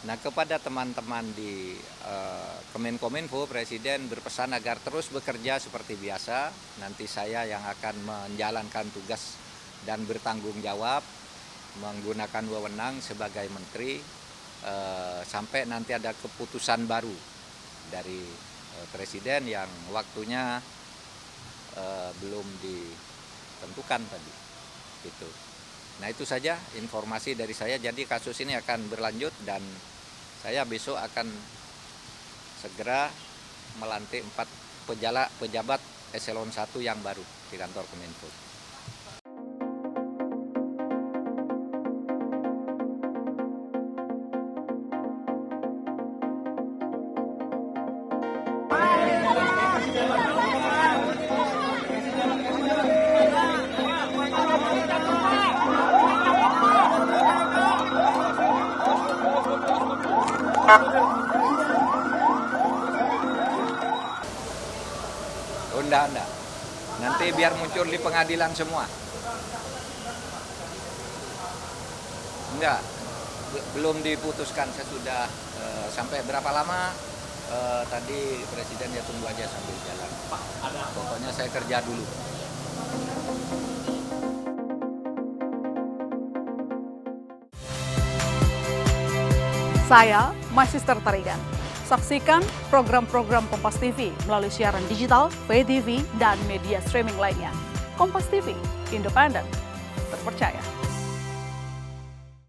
Nah, kepada teman-teman di Kemenkominfo, Presiden berpesan agar terus bekerja seperti biasa. Nanti saya yang akan menjalankan tugas dan bertanggung jawab menggunakan wewenang sebagai menteri sampai nanti ada keputusan baru dari Presiden yang waktunya belum ditentukan tadi. Gitu. Nah, itu saja informasi dari saya. Jadi kasus ini akan berlanjut dan saya besok akan segera melantik 4 pejabat eselon 1 yang baru di kantor Kominfo. Oh, enggak. Nanti biar muncul di pengadilan semua. Enggak, belum diputuskan. Saya sudah sampai berapa lama tadi Presiden ya tunggu aja sambil jalan. Pokoknya saya kerja dulu. Saya masih tertarikan. Saksikan program-program Kompas TV melalui siaran digital, pay TV, dan media streaming lainnya. Kompas TV, independen, terpercaya.